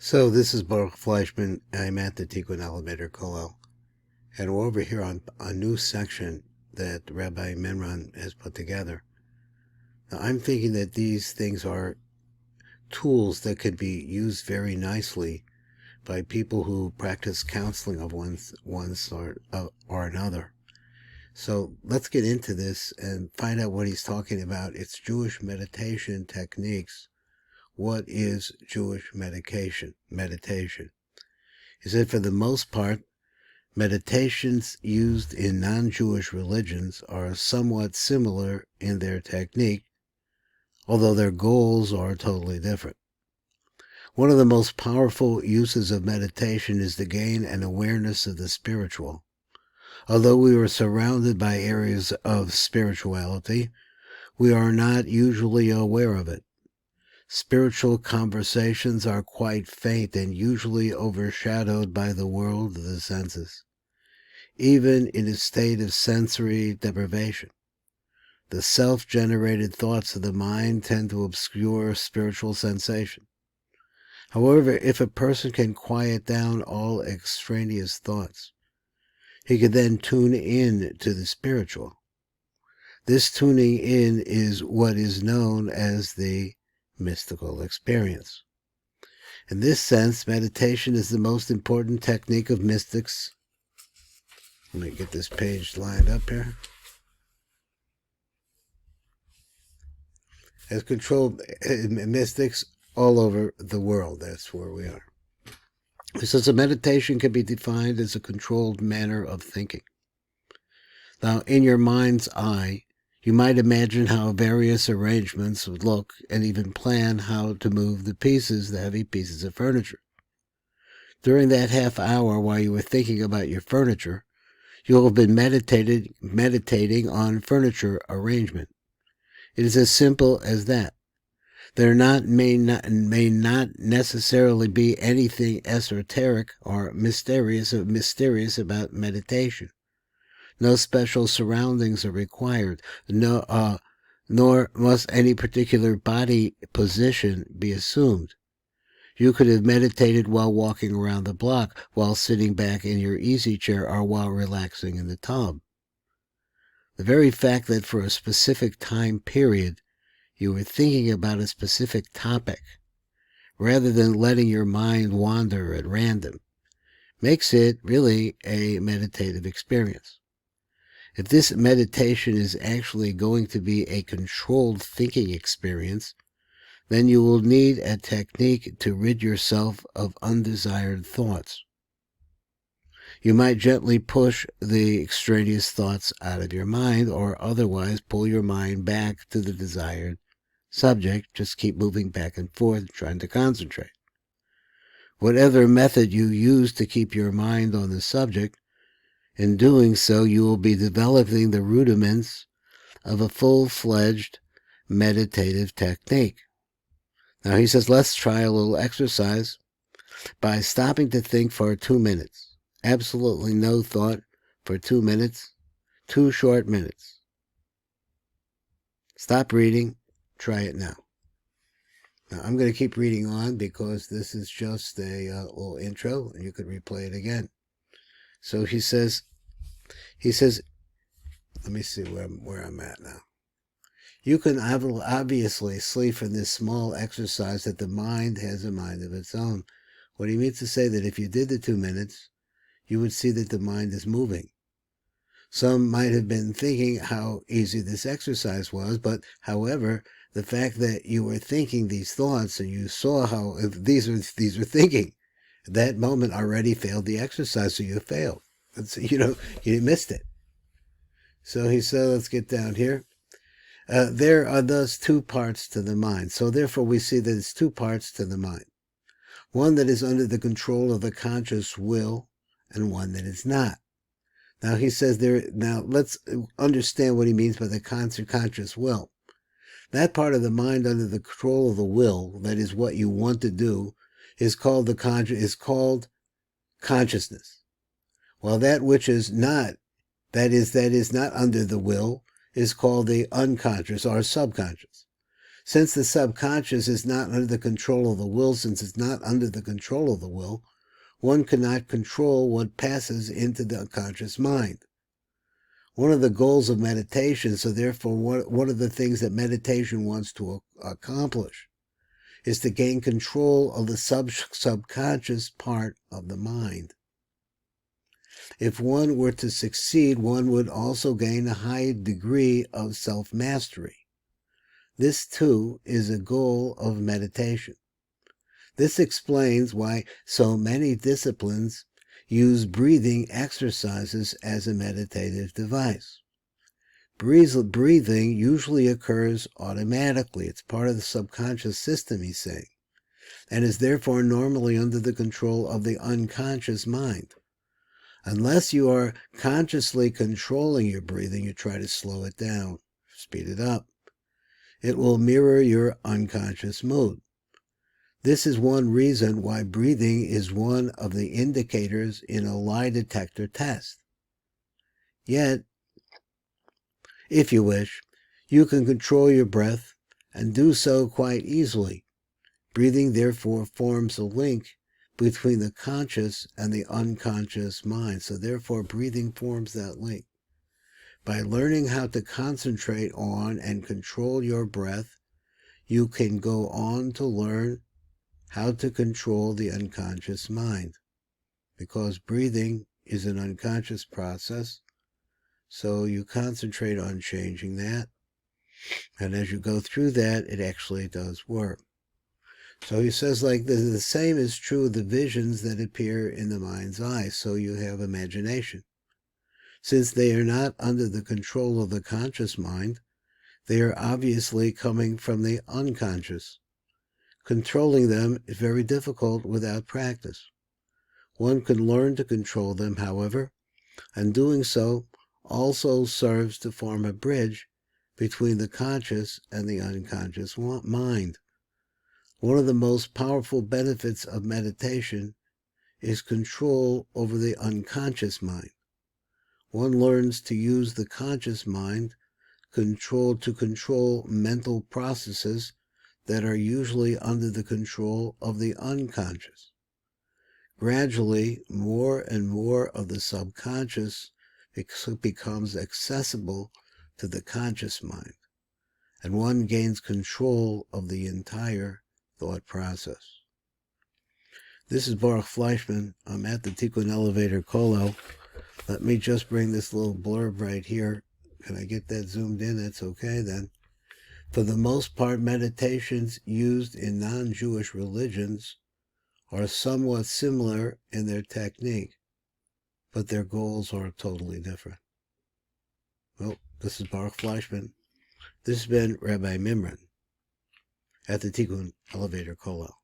So this is Baruch Fleischman. I'm at the Tikkun Elevator Kollel, and we're over here on a new section that Rabbi Mimran has put together. Now, I'm thinking that these things are tools that could be used very nicely by people who practice counseling of one sort or another. So let's get into this and find out what he's talking about. It's Jewish meditation techniques. What is Jewish meditation? He said, for the most part, meditations used in non-Jewish religions are somewhat similar in their technique, although their goals are totally different. One of the most powerful uses of meditation is to gain an awareness of the spiritual. Although we are surrounded by areas of spirituality, we are not usually aware of it. Spiritual conversations are quite faint and usually overshadowed by the world of the senses, even in a state of sensory deprivation. The self-generated thoughts of the mind tend to obscure spiritual sensation. However, if a person can quiet down all extraneous thoughts, he can then tune in to the spiritual. This tuning in is what is known as the mystical experience. In this sense, meditation is the most important technique of mystics. Let me get this page lined up here. As controlled mystics all over the world. That's where we are. It says a meditation can be defined as a controlled manner of thinking. Now, in your mind's eye, you might imagine how various arrangements would look and even plan how to move the heavy pieces of furniture. During that half hour while you were thinking about your furniture, you'll have been meditating on furniture arrangement. It is as simple as that. There may not necessarily be anything esoteric or mysterious about meditation. No special surroundings are required, nor must any particular body position be assumed. You could have meditated while walking around the block, while sitting back in your easy chair, or while relaxing in the tub. The very fact that for a specific time period you were thinking about a specific topic, rather than letting your mind wander at random, makes it really a meditative experience. If this meditation is actually going to be a controlled thinking experience, then you will need a technique to rid yourself of undesired thoughts. You might gently push the extraneous thoughts out of your mind, or otherwise pull your mind back to the desired subject. Just keep moving back and forth, trying to concentrate. Whatever method you use to keep your mind on the subject, in doing so, you will be developing the rudiments of a full-fledged meditative technique. Now he says, let's try a little exercise by stopping to think for 2 minutes. Absolutely no thought for 2 minutes, 2 short minutes. Stop reading. Try it now. Now I'm going to keep reading on because this is just a little intro, and you could replay it again. So he says, let me see where I'm at now. You can obviously see from this small exercise that the mind has a mind of its own. What he means to say that if you did the 2 minutes, you would see that the mind is moving. Some might have been thinking how easy this exercise was, but however, the fact that you were thinking these thoughts and you saw how these are thinking, that moment already failed the exercise, so you failed. You missed it. So he said, let's get down here. There are thus 2 parts to the mind. So therefore we see that it's 2 parts to the mind. One that is under the control of the conscious will, and one that is not. Now he says now let's understand what he means by the conscious will. That part of the mind under the control of the will, that is what you want to do, is called consciousness. While that which is not, that is not under the will, is called the unconscious or subconscious. Since the subconscious is not under the control of the will, since it's not under the control of the will, one cannot control what passes into the unconscious mind. One of the goals of meditation, so therefore one of the things that meditation wants to accomplish, is to gain control of the subconscious part of the mind. If one were to succeed, one would also gain a high degree of self-mastery. This, too, is a goal of meditation. This explains why so many disciplines use breathing exercises as a meditative device. Breathing usually occurs automatically. It's part of the subconscious system, he's saying, and is therefore normally under the control of the unconscious mind. Unless you are consciously controlling your breathing, you try to slow it down, speed it up. It will mirror your unconscious mood. This is one reason why breathing is one of the indicators in a lie detector test. Yet, if you wish, you can control your breath and do so quite easily. Breathing, therefore, forms a link between the conscious and the unconscious mind. So therefore, breathing forms that link. By learning how to concentrate on and control your breath, you can go on to learn how to control the unconscious mind. Because breathing is an unconscious process, so you concentrate on changing that. And as you go through that, it actually does work. So he says, like, the same is true of the visions that appear in the mind's eye. So you have imagination. Since they are not under the control of the conscious mind, they are obviously coming from the unconscious. Controlling them is very difficult without practice. One can learn to control them, however, and doing so also serves to form a bridge between the conscious and the unconscious mind. One of the most powerful benefits of meditation is control over the unconscious mind. One learns to use the conscious mind to control mental processes that are usually under the control of the unconscious. Gradually, more and more of the subconscious becomes accessible to the conscious mind, and one gains control of the entire thought process. This is Baruch Fleischman. I'm at the Tikkun Elevator Kollel. Let me just bring this little blurb right here. Can I get that zoomed in? That's okay then. For the most part, meditations used in non-Jewish religions are somewhat similar in their technique, but their goals are totally different. Well, this is Baruch Fleischman. This has been Rabbi Mimran at the Tikkun Elevator Kollel.